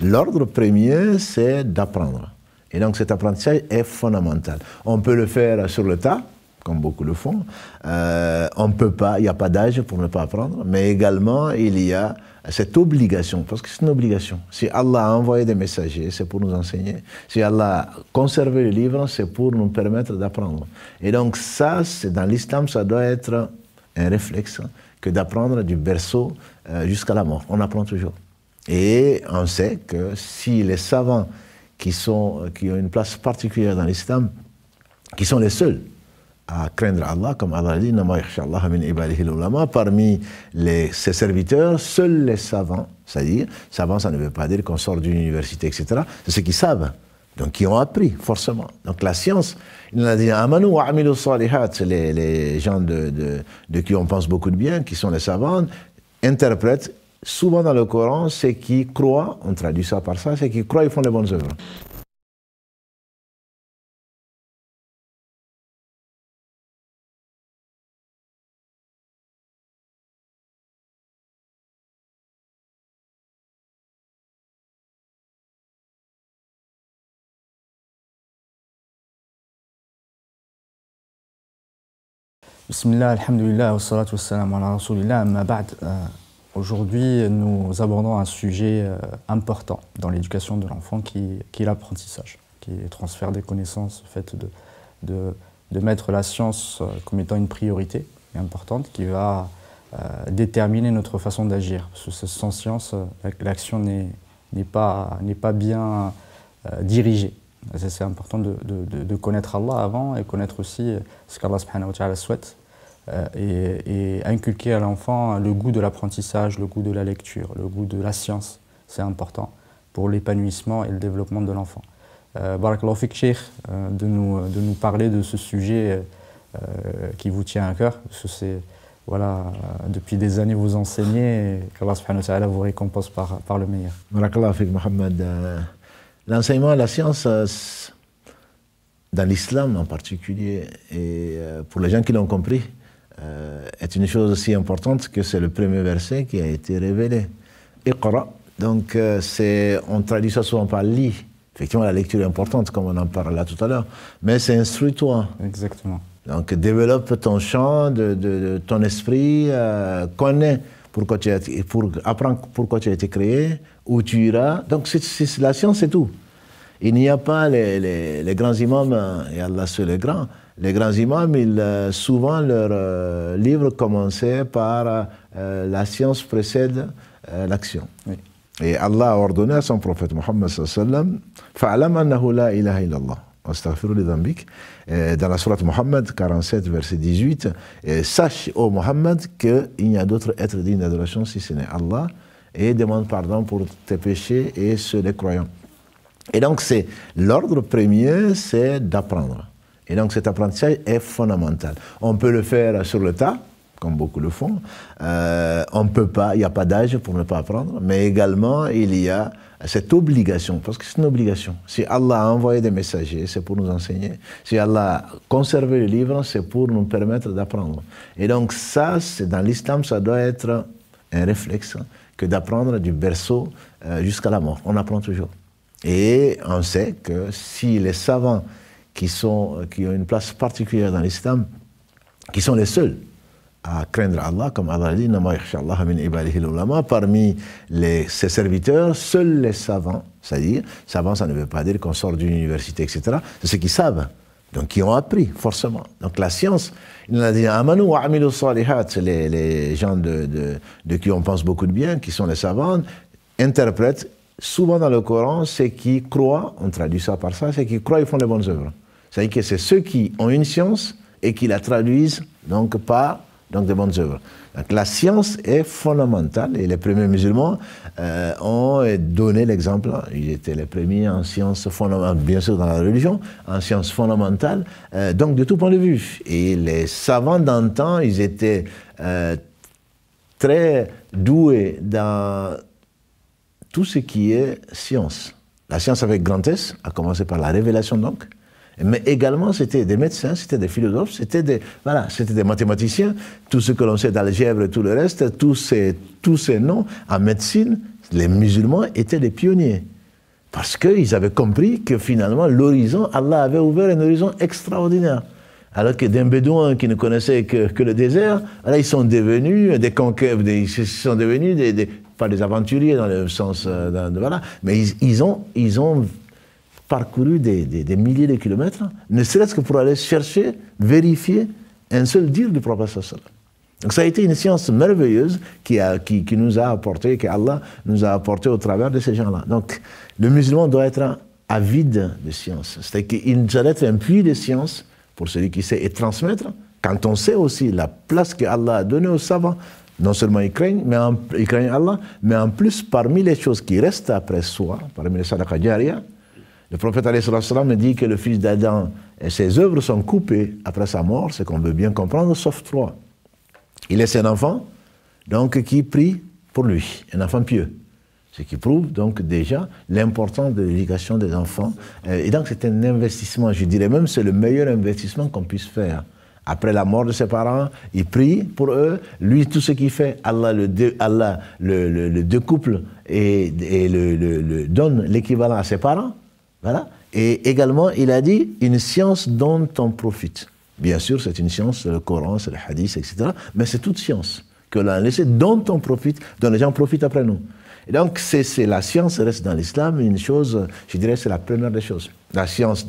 l'ordre premier, c'est d'apprendre. Et donc cet apprentissage est fondamental. On peut le faire sur le tas, comme beaucoup le font. On ne peut pas, il n'y a pas d'âge pour ne pas apprendre, mais également il y a cette obligation, parce que c'est une obligation. Si Allah a envoyé des messagers, c'est pour nous enseigner. Si Allah a conservé le livre, c'est pour nous permettre d'apprendre. Et donc ça, dans l'islam, ça doit être un réflexe que d'apprendre du berceau jusqu'à la mort. On apprend toujours. Et on sait que si les savants qui ont une place particulière dans l'islam, qui sont les seuls à craindre Allah, comme Allah dit, parmi ses serviteurs, seuls les savants, c'est-à-dire, savants, ça ne veut pas dire qu'on sort d'une université, etc., c'est ceux qui savent, donc qui ont appris, forcément. Donc la science, il a dit, les gens de qui on pense beaucoup de bien, qui sont les savants, interprètent souvent dans le Coran, ceux qui croient, on traduit ça par ça, ceux qui croient, ils font les bonnes œuvres. Bismillah, alhamdulillah, wa salatu wa salam ala rasulillah, amma ba'd. Aujourd'hui, nous abordons un sujet important dans l'éducation de l'enfant qui est l'apprentissage, qui est le transfert des connaissances, le fait de mettre la science comme étant une priorité importante qui va déterminer notre façon d'agir. Parce que sans science, l'action n'est pas bien dirigée. C'est important de connaître Allah avant et connaître aussi ce qu'Allah subhanahu wa ta'ala souhaite et inculquer à l'enfant le goût de l'apprentissage, le goût de la lecture, le goût de la science. C'est important pour l'épanouissement et le développement de l'enfant. Barakallahu fik, Cheikh, de nous parler de ce sujet qui vous tient à cœur, parce que c'est, voilà, depuis des années vous enseignez et qu'Allah subhanahu wa ta'ala vous récompense par le meilleur. Barakallahu fik, Mohamed. L'enseignement de la science, dans l'islam en particulier, et pour les gens qui l'ont compris, est une chose aussi importante que c'est le premier verset qui a été révélé. Iqra. Donc, on traduit ça souvent par lit. Effectivement, la lecture est importante, comme on en parlait là tout à l'heure, mais c'est instruis-toi. Exactement. Donc, développe ton champ, ton esprit, connais pour apprendre pourquoi tu as été créé, où tu iras. Donc, la science, c'est tout. Il n'y a pas les grands imams, et Allah seul est grand, les grands imams, souvent leur livre commençait par la science précède l'action. Oui. Et Allah a ordonné à son prophète Muhammad sallallahu fa'alam annahu la ilaha illallah. Astaghfiru li dhanbik. Dans la sourate Muhammad 47, verset 18, sache, ô Muhammad, qu'il n'y a d'autre être digne d'adoration si ce n'est Allah, et demande pardon pour tes péchés et ceux des croyants. Et donc, l'ordre premier, c'est d'apprendre. Et donc, cet apprentissage est fondamental. On peut le faire sur le tas, comme beaucoup le font. On ne peut pas, il n'y a pas d'âge pour ne pas apprendre, mais également, il y a cette obligation, parce que c'est une obligation. Si Allah a envoyé des messagers, c'est pour nous enseigner. Si Allah a conservé le livre, c'est pour nous permettre d'apprendre. Et donc, ça, dans l'islam, ça doit être un réflexe que d'apprendre du berceau jusqu'à la mort. On apprend toujours. Et on sait que si les savants qui ont une place particulière dans l'islam, qui sont les seuls à craindre Allah, comme Allah dit, parmi ses serviteurs, seuls les savants, c'est-à-dire, savants, ça ne veut pas dire qu'on sort d'une université, etc., c'est ceux qui savent, donc qui ont appris, forcément. Donc la science, il a dit, les gens de qui on pense beaucoup de bien, qui sont les savants, interprètent souvent dans le Coran, ceux qui croient, on traduit ça par ça, ceux qui croient, ils font les bonnes œuvres. C'est-à-dire que c'est ceux qui ont une science et qui la traduisent donc par des bonnes œuvres. Donc la science est fondamentale et les premiers musulmans ont donné l'exemple. Ils étaient les premiers en sciences fondamentales, bien sûr dans la religion, en sciences fondamentales, donc de tout point de vue. Et les savants d'antan, ils étaient très doués dans tout ce qui est science. La science avec grand S, à commencer par la révélation donc, Mais également, c'était des médecins, c'était des philosophes, c'était des mathématiciens. Tout ce que l'on sait d'algèbre et tout le reste, tous ces noms en médecine, les musulmans étaient des pionniers. Parce qu'ils avaient compris que finalement, l'horizon, Allah avait ouvert un horizon extraordinaire. Alors que d'un bédouin qui ne connaissait que le désert, là, ils sont devenus des conquérants, ils sont devenus pas des aventuriers dans le sens, voilà, mais ils ont parcouru des milliers de kilomètres, ne serait-ce que pour aller chercher, vérifier un seul dire du prophète sallallahu alayhi wa sallam. Donc ça a été une science merveilleuse qui nous a apporté, que Allah nous a apporté au travers de ces gens-là. Donc le musulman doit être avide de science. C'est-à-dire qu'il doit être un puits de science pour celui qui sait et transmettre. Quand on sait aussi la place que Allah a donnée aux savants, non seulement ils craignent Allah, mais en plus parmi les choses qui restent après soi, parmi les sadaqa jariya, le prophète alayhi salam dit que le fils d'Adam et ses œuvres sont coupées après sa mort, c'est qu'on veut bien comprendre, sauf 3. Il laisse un enfant, donc qui prie pour lui, un enfant pieux. Ce qui prouve donc déjà l'importance de l'éducation des enfants. Et donc c'est un investissement, je dirais même c'est le meilleur investissement qu'on puisse faire. Après la mort de ses parents, il prie pour eux. Lui, tout ce qu'il fait, Allah le découple et le donne l'équivalent à ses parents. Voilà. Et également, il a dit une science dont on profite. Bien sûr, c'est une science, c'est le Coran, c'est le hadith, etc. Mais c'est toute science que l'on a laissée, dont on profite, dont les gens profitent après nous. Et donc, c'est la science reste dans l'islam une chose, je dirais, c'est la première des choses. La science,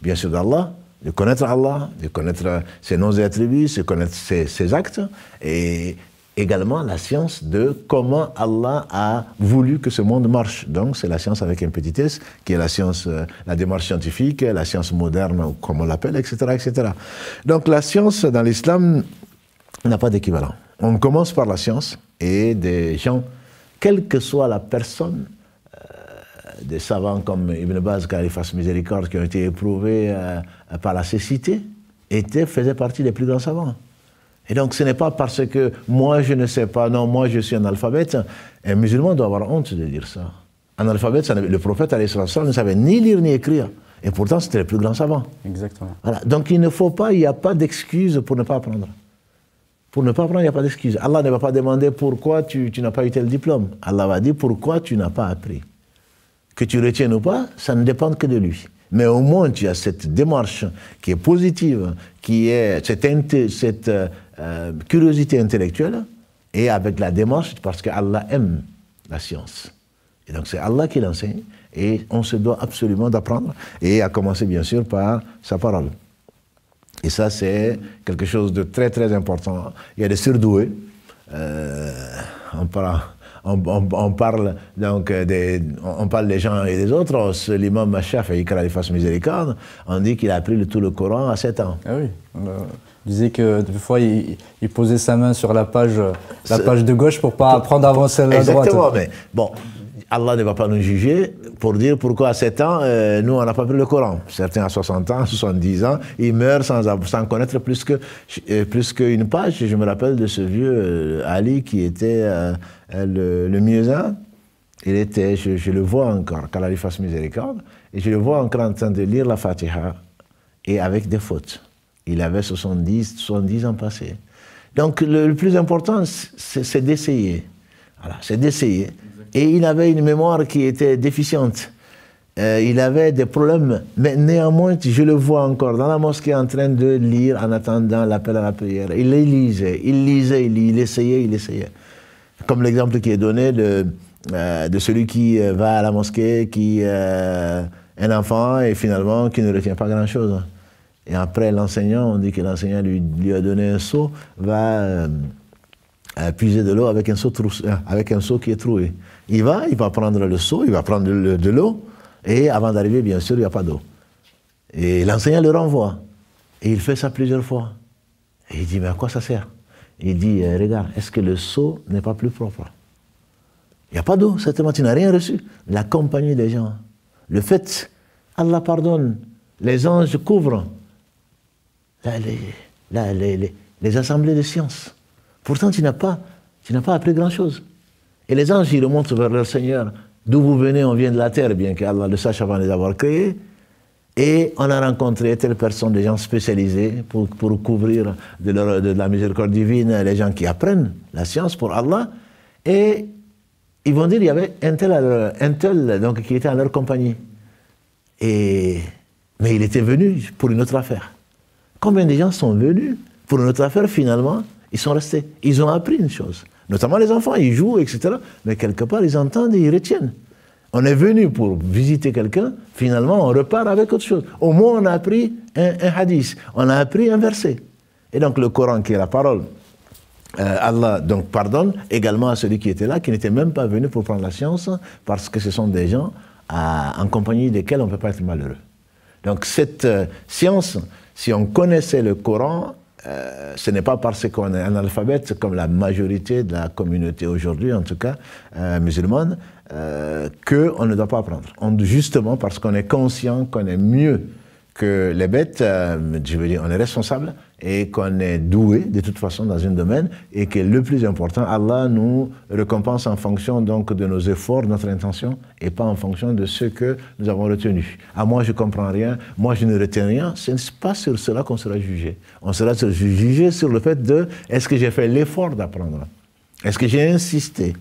bien sûr, d'Allah, de connaître Allah, de connaître ses noms et attributs, de connaître ses actes, et également la science de comment Allah a voulu que ce monde marche. Donc, c'est la science avec un petit s, qui est la science, la démarche scientifique, la science moderne, comme on l'appelle, etc., etc. Donc, la science dans l'islam n'a pas d'équivalent. On commence par la science, et des gens, quelle que soit la personne, des savants comme Ibn Baz, qu'Allah fasse miséricorde, qui ont été éprouvés par la cécité, faisaient partie des plus grands savants. Et donc ce n'est pas parce que moi je ne sais pas, non, moi je suis analphabète. Un musulman doit avoir honte de dire ça. Analphabète, le prophète alayhi salam ne savait ni lire ni écrire. Et pourtant c'était le plus grand savant. Exactement. Voilà. Donc il n'y a pas d'excuse pour ne pas apprendre. Pour ne pas apprendre, il n'y a pas d'excuse. Allah ne va pas demander pourquoi tu n'as pas eu tel diplôme. Allah va dire pourquoi tu n'as pas appris. Que tu retiennes ou pas, ça ne dépend que de lui. Mais au moins, tu as cette démarche qui est positive, qui est cette curiosité intellectuelle, et avec la démarche, parce qu'Allah aime la science. Et donc c'est Allah qui l'enseigne, et on se doit absolument d'apprendre, et à commencer bien sûr par sa parole. Et ça, c'est quelque chose de très très important. Il y a des surdoués, on parle donc on parle des gens et des autres. L'imam Shafi'i, qu'Allah lui fasse miséricorde, on dit qu'il a appris tout le Coran à 7 ans. Ah oui, on disait que des fois il posait sa main sur la page de gauche pour pas apprendre à avancer à la droite. Exactement, mais bon, Allah ne va pas nous juger pour dire pourquoi à 7 ans, nous on n'a pas pris le Coran. Certains à 60 ans, 70 ans, ils meurent sans connaître plus qu'une page. Je me rappelle de ce vieux Ali qui était le muezzin. Il était, je le vois encore, qu'Allah lui fasse miséricorde, et je le vois encore en train de lire la Fatiha, et avec des fautes. Il avait 70 ans passés. Donc le plus important, c'est d'essayer. Voilà, c'est d'essayer. Et il avait une mémoire qui était déficiente. Il avait des problèmes, mais néanmoins, je le vois encore dans la mosquée en train de lire en attendant l'appel à la prière. Il lisait, il essayait. Comme l'exemple qui est donné de celui qui va à la mosquée, qui un enfant et finalement qui ne retient pas grand-chose. Et après l'enseignant, on dit que l'enseignant lui a donné un seau, va puiser de l'eau avec un seau qui est troué. Il va prendre le seau, il va prendre de l'eau, et avant d'arriver, bien sûr, il n'y a pas d'eau. Et l'enseignant le renvoie. Et il fait ça plusieurs fois. Et il dit, mais à quoi ça sert? Il dit, regarde, est-ce que le seau n'est pas plus propre? Il n'y a pas d'eau, certainement, tu n'as rien reçu. La compagnie des gens, le fait, Allah pardonne, les anges couvrent les assemblées de sciences. Pourtant, tu n'as pas appris grand-chose. Et les anges, ils remontent vers leur Seigneur. D'où vous venez, on vient de la terre, bien qu'Allah le sache avant de les avoir créés. Et on a rencontré telle personne, des gens spécialisés pour couvrir de la miséricorde divine les gens qui apprennent la science pour Allah. Et ils vont dire qu'il y avait un tel donc, qui était en leur compagnie. Mais il était venu pour une autre affaire. Combien de gens sont venus pour une autre affaire, finalement, ils sont restés. Ils ont appris une chose. Notamment les enfants, ils jouent, etc. Mais quelque part, ils entendent et ils retiennent. On est venu pour visiter quelqu'un, finalement, on repart avec autre chose. Au moins, on a appris un hadith, on a appris un verset. Et donc, le Coran, qui est la parole, Allah donc pardonne également à celui qui était là, qui n'était même pas venu pour prendre la science, parce que ce sont des gens en compagnie desquels on ne peut pas être malheureux. Donc, cette science, si on connaissait le Coran, ce n'est pas parce qu'on est analphabète, comme la majorité de la communauté aujourd'hui, en tout cas musulmane, qu'on ne doit pas apprendre. Justement parce qu'on est conscient qu'on est mieux que les bêtes, je veux dire, on est responsable et qu'on est doué de toute façon dans un domaine et que le plus important, Allah nous récompense en fonction donc de nos efforts, de notre intention et pas en fonction de ce que nous avons retenu. Ah, moi je comprends rien, moi je ne retiens rien, ce n'est pas sur cela qu'on sera jugé. On sera jugé sur le fait de est-ce que j'ai fait l'effort d'apprendre? Est-ce que j'ai insisté?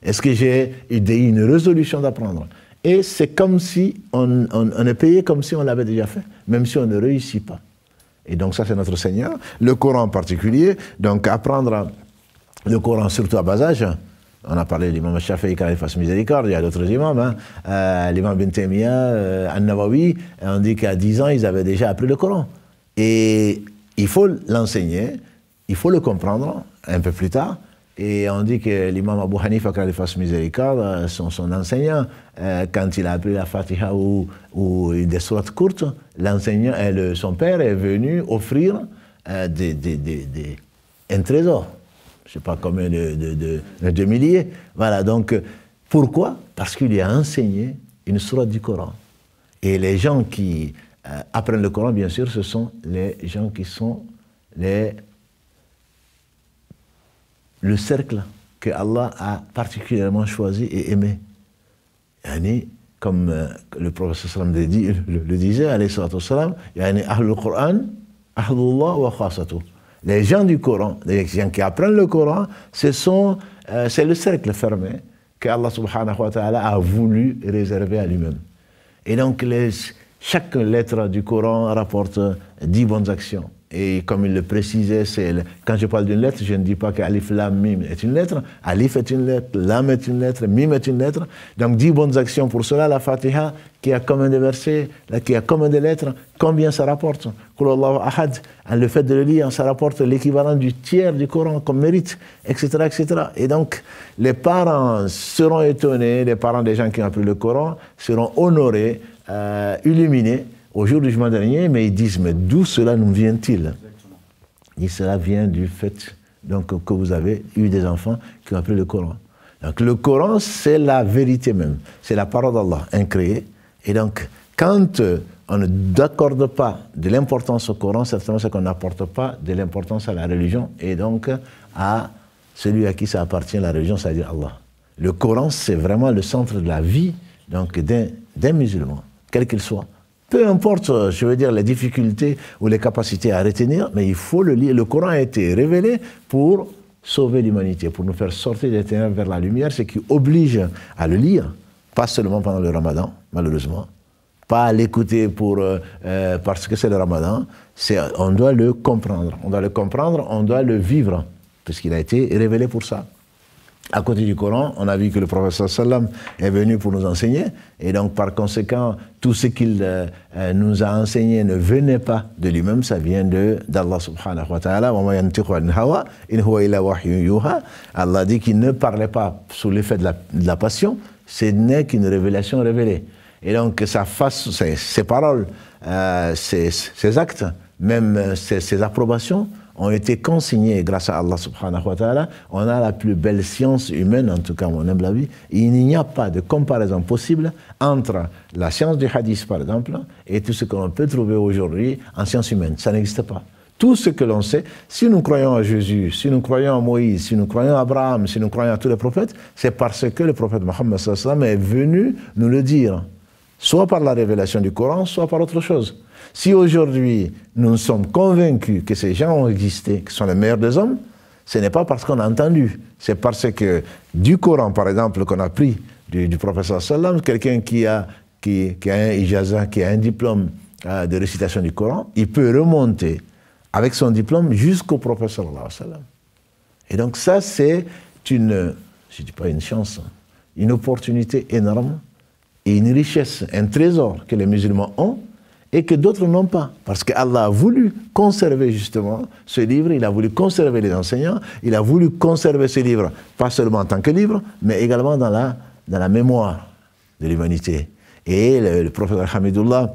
Est-ce que j'ai eu une résolution d'apprendre? Et c'est comme si on est payé comme si on l'avait déjà fait, même si on ne réussit pas. Et donc ça, c'est notre Seigneur. Le Coran en particulier, donc apprendre le Coran surtout à bas âge. On a parlé de l'imam Shafi'i, qu'Allah fasse miséricorde, il y a d'autres imams. L'imam Ibn Taymiyyah, An-Nawawi, on dit qu'à 10 ans, ils avaient déjà appris le Coran. Et il faut l'enseigner, il faut le comprendre un peu plus tard. Et on dit que l'imam Abu Hanifa, qu'Allah fasse miséricorde, son enseignant, quand il a appris la Fatiha ou des sourates courtes, l'enseignant, son père est venu offrir un trésor. Je ne sais pas combien de milliers. Voilà, donc, pourquoi? Parce qu'il lui a enseigné une sourate du Coran. Et les gens qui apprennent le Coran, bien sûr, ce sont les gens qui sont le cercle que Allah a particulièrement choisi et aimé. Yani, comme le prophète sallam le disait, alayhi salatu wassalam, yani ahlul Qur'an, ahlullah wa khasatu. Les gens du Coran, les gens qui apprennent le Coran, c'est le cercle fermé que Allah subhanahu wa ta'ala a voulu réserver à lui-même. Et donc, chaque lettre du Coran rapporte 10 bonnes actions. Et comme il le précisait, quand je parle d'une lettre, je ne dis pas que Alif, Lam, Mim est une lettre. Alif est une lettre, Lam est une lettre, Mim est une lettre. Donc 10 bonnes actions pour cela. La Fatiha, qui a combien de versets, qui a combien de lettres, combien ça rapporte? Qul Allahu Ahad, le fait de le lire, ça rapporte l'équivalent du tiers du Coran comme mérite, etc., etc. Et donc, les parents seront étonnés, les parents des gens qui ont appris le Coran seront honorés, illuminés, au jour du jugement dernier, mais ils disent, mais d'où cela nous vient-il? Et cela vient du fait donc, que vous avez eu des enfants qui ont appris le Coran. Donc le Coran, c'est la vérité même, c'est la parole d'Allah, incréée. Et donc, quand on ne accorde pas de l'importance au Coran, certainement c'est qu'on n'apporte pas de l'importance à la religion, et donc à celui à qui ça appartient, la religion, c'est-à-dire Allah. Le Coran, c'est vraiment le centre de la vie d'un musulman, quel qu'il soit. Peu importe, je veux dire, les difficultés ou les capacités à retenir, mais il faut le lire. Le Coran a été révélé pour sauver l'humanité, pour nous faire sortir des ténèbres vers la lumière, ce qui oblige à le lire, pas seulement pendant le Ramadan, malheureusement, pas à l'écouter parce que c'est le Ramadan, on doit le comprendre. On doit le comprendre, on doit le vivre, puisqu'il a été révélé pour ça. À côté du Coran, on a vu que le prophète sallam est venu pour nous enseigner, et donc par conséquent, tout ce qu'il nous a enseigné ne venait pas de lui-même, ça vient d'Allah subhanahu wa ta'ala. Allah dit qu'il ne parlait pas sous l'effet de la passion, ce n'est qu'une révélation révélée. Et donc ses paroles, ses actes, même ses approbations, ont été consignés grâce à Allah subhanahu wa ta'ala. On a la plus belle science humaine, en tout cas mon humble avis. Il n'y a pas de comparaison possible entre la science du hadith, par exemple, et tout ce que l'on peut trouver aujourd'hui en science humaine. Ça n'existe pas. Tout ce que l'on sait, si nous croyons à Jésus, si nous croyons à Moïse, si nous croyons à Abraham, si nous croyons à tous les prophètes, c'est parce que le prophète Mohammed sallallahu alayhi wa sallam est venu nous le dire. soit par la révélation du Coran, soit par autre chose. Si aujourd'hui nous sommes convaincus que ces gens ont existé, que sont les meilleurs des hommes, ce n'est pas parce qu'on a entendu, c'est parce que du Coran, par exemple, qu'on a pris du professeur sallam, quelqu'un qui a un ijaza, qui a un diplôme de récitation du Coran, il peut remonter avec son diplôme jusqu'au professeur sallam. Et donc ça, c'est une, je ne dis pas une chance, une opportunité énorme et une richesse, un trésor que les musulmans ont et que d'autres n'ont pas. Parce qu'Allah a voulu conserver justement ce livre, il a voulu conserver les enseignants, il a voulu conserver ce livre, pas seulement en tant que livre, mais également dans la mémoire de l'humanité. Et le prophète Hamidullah,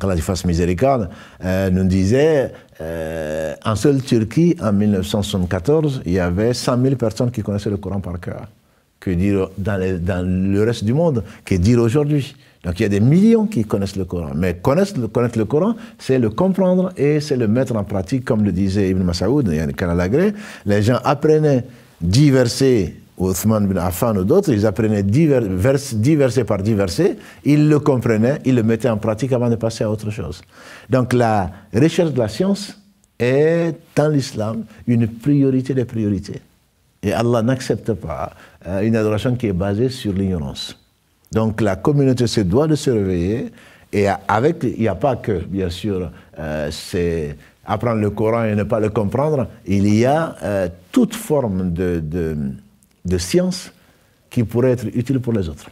qu'Allah lui fasse miséricorde, nous disait, en seule Turquie, en 1974, il y avait 100 000 personnes qui connaissaient le Coran par cœur. Que dire dans le reste du monde, que dire aujourd'hui. Donc il y a des millions qui connaissent le Coran. Mais connaître le Coran, c'est le comprendre et c'est le mettre en pratique, comme le disait Ibn Mas'ud, les gens apprenaient 10 versets, Othman bin Affan ou d'autres, ils apprenaient 10 versets par 10 versets, ils le comprenaient, ils le mettaient en pratique avant de passer à autre chose. Donc la recherche de la science est, dans l'islam, une priorité des priorités. Et Allah n'accepte pas une adoration qui est basée sur l'ignorance. Donc la communauté se doit de se réveiller, et avec, il n'y a pas que, bien sûr, c'est apprendre le Coran et ne pas le comprendre, il y a toute forme de science qui pourrait être utile pour les autres.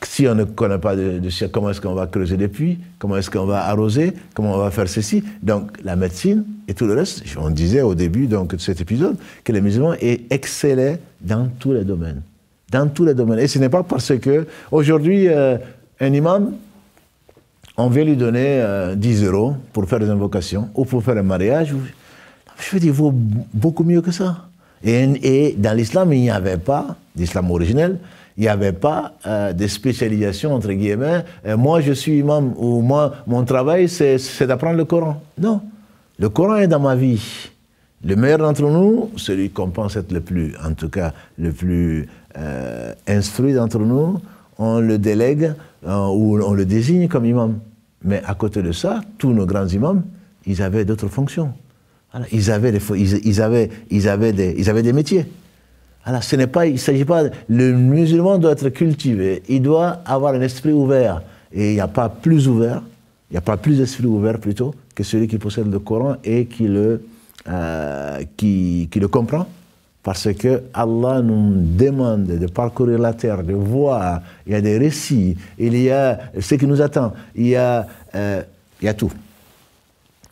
Si on ne connaît pas de science, comment est-ce qu'on va creuser des puits, comment est-ce qu'on va arroser, comment on va faire ceci. Donc la médecine et tout le reste, on disait au début donc, de cet épisode que les musulmans excellaient dans tous les domaines. Dans tous les domaines. Et ce n'est pas parce que aujourd'hui, un imam, on vient lui donner 10 € pour faire des invocations ou pour faire un mariage. Je veux dire, il vaut beaucoup mieux que ça. Et dans l'islam, il n'y avait pas, l'islam originel, il n'y avait pas de spécialisation, entre guillemets. Moi, je suis imam, ou moi, mon travail, c'est d'apprendre le Coran. Non. Le Coran est dans ma vie. Le meilleur d'entre nous, celui qu'on pense être le plus, en tout cas, le plus instruit d'entre nous, on le délègue ou on le désigne comme imam. Mais à côté de ça, tous nos grands imams, ils avaient d'autres fonctions. Voilà, ils avaient des métiers. Alors, il ne s'agit pas... Le musulman doit être cultivé, il doit avoir un esprit ouvert. Et il n'y a pas plus ouvert, il n'y a pas plus d'esprit ouvert plutôt, que celui qui possède le Coran et qui le comprend. Parce que Allah nous demande de parcourir la terre, de voir, il y a des récits, il y a ce qui nous attend, il y a tout.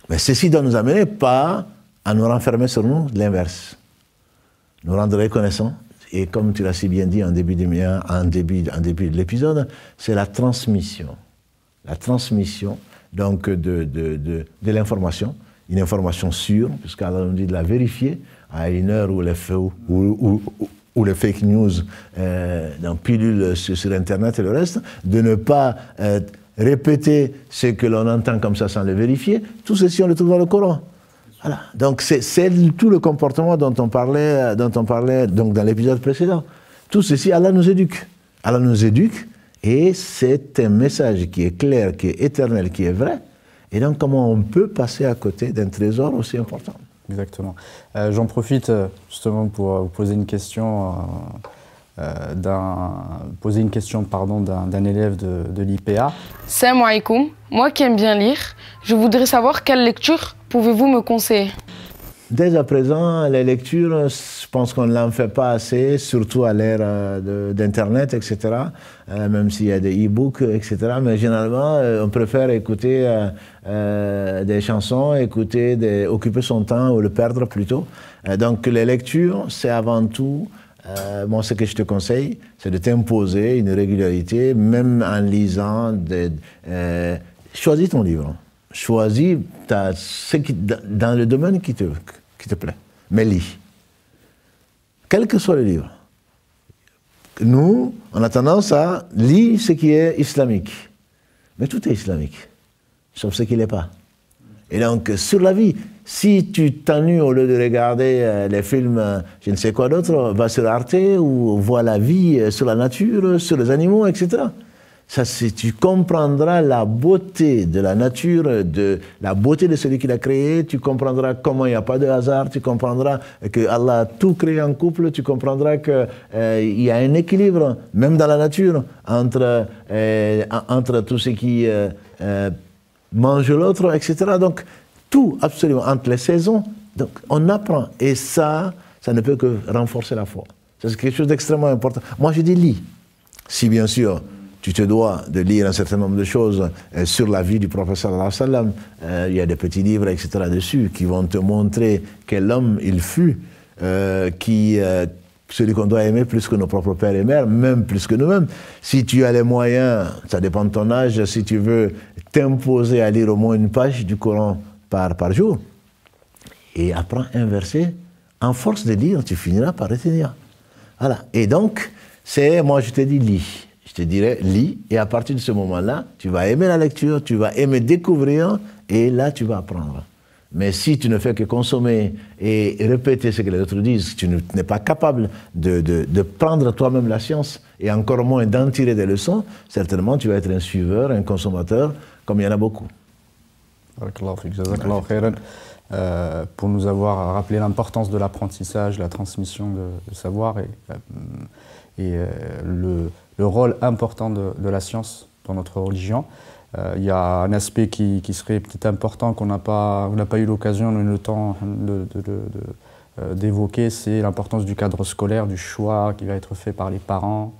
Mais ceci doit nous amener pas à nous renfermer sur nous, l'inverse. Nous rendre reconnaissants, et comme tu l'as si bien dit en début de l'épisode, c'est la transmission. La transmission donc de l'information, une information sûre, puisqu'Allah nous dit de la vérifier à une heure où les fake news donc pilulent sur Internet et le reste, de ne pas répéter ce que l'on entend comme ça sans le vérifier. Tout ceci, on le trouve dans le Coran. Voilà. Donc c'est tout le comportement dont on parlait donc dans l'épisode précédent. Tout ceci, Allah nous éduque. Allah nous éduque, et c'est un message qui est clair, qui est éternel, qui est vrai. Et donc comment on peut passer à côté d'un trésor aussi important? Exactement. J'en profite justement pour vous poser une question d'un élève de l'IPA. Salam alaikum. Moi qui aime bien lire, je voudrais savoir quelle lecture pouvez-vous me conseiller? Dès à présent, les lectures, je pense qu'on ne l'en fait pas assez, surtout à l'ère d'Internet, etc. Même s'il y a des e-books, etc. Mais généralement, on préfère écouter des chansons, occuper son temps ou le perdre plutôt. Donc les lectures, c'est avant tout, moi ce que je te conseille, c'est de t'imposer une régularité, même en lisant. Choisis ton livre. Choisis dans le domaine qui te plaît, mais lis. Quel que soit le livre. Nous, on a tendance à lire ce qui est islamique. Mais tout est islamique, sauf ce qui ne l'est pas. Et donc, sur la vie, si tu t'ennuies au lieu de regarder les films, je ne sais quoi d'autre, va sur Arte ou vois la vie sur la nature, sur les animaux, etc. Ça, tu comprendras la beauté de la nature, la beauté de celui qui l'a créé, tu comprendras comment il n'y a pas de hasard, tu comprendras que Allah a tout créé en couple, tu comprendras qu'il y a un équilibre, même dans la nature, entre tout ce qui mange l'autre, etc. Donc, tout, absolument, entre les saisons. Donc, on apprend. Et ça ne peut que renforcer la foi. C'est quelque chose d'extrêmement important. Moi, je dis lis. Si, bien sûr, tu te dois de lire un certain nombre de choses sur la vie du prophète sallallahu alayhi wa sallam. Il y a des petits livres, etc. dessus qui vont te montrer quel homme il fut, celui qu'on doit aimer plus que nos propres pères et mères, même plus que nous-mêmes. Si tu as les moyens, ça dépend de ton âge, si tu veux t'imposer à lire au moins une page du Coran par jour, et apprends un verset, en force de lire, tu finiras par retenir. Voilà. Et donc, moi je te dis, lis. Je te dirais, lis, et à partir de ce moment-là, tu vas aimer la lecture, tu vas aimer découvrir, et là, tu vas apprendre. Mais si tu ne fais que consommer et répéter ce que les autres disent, tu n'es pas capable de prendre toi-même la science, et encore moins d'en tirer des leçons, certainement, tu vas être un suiveur, un consommateur, comme il y en a beaucoup. Pour nous avoir rappelé l'importance de l'apprentissage, la transmission de savoir et le rôle important de la science dans notre religion. Il y a un aspect qui serait peut-être important qu'on n'a pas eu l'occasion ni le temps d'évoquer, c'est l'importance du cadre scolaire, du choix qui va être fait par les parents,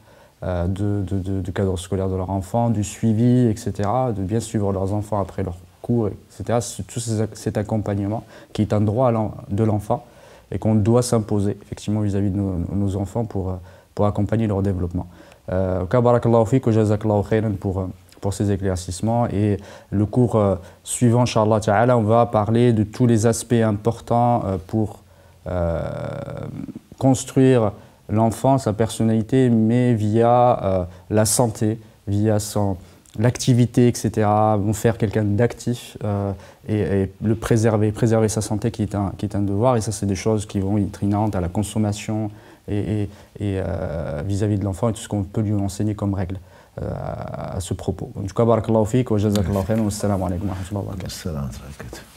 du cadre scolaire de leur enfant, du suivi, etc., de bien suivre leurs enfants après leurs cours, etc. Tout cet accompagnement qui est un droit de l'enfant et qu'on doit s'imposer effectivement vis-à-vis de nos enfants pour accompagner leur développement. Barakallahu fik wa jazakallahu khairan pour ces éclaircissements. Et le cours suivant, Inch'Allah Ta'ala, on va parler de tous les aspects importants pour construire l'enfant, sa personnalité, mais via la santé, via l'activité, etc. Vont faire quelqu'un d'actif et le préserver sa santé qui est un devoir. Et ça, c'est des choses qui vont être inhérentes à la consommation et vis-à-vis de l'enfant et tout ce qu'on peut lui enseigner comme règle à ce propos. En tout cas, barakallahu fik wa jazakallahu khairan wa assalamu alaikum wa rahmatullahi wa barakatuh.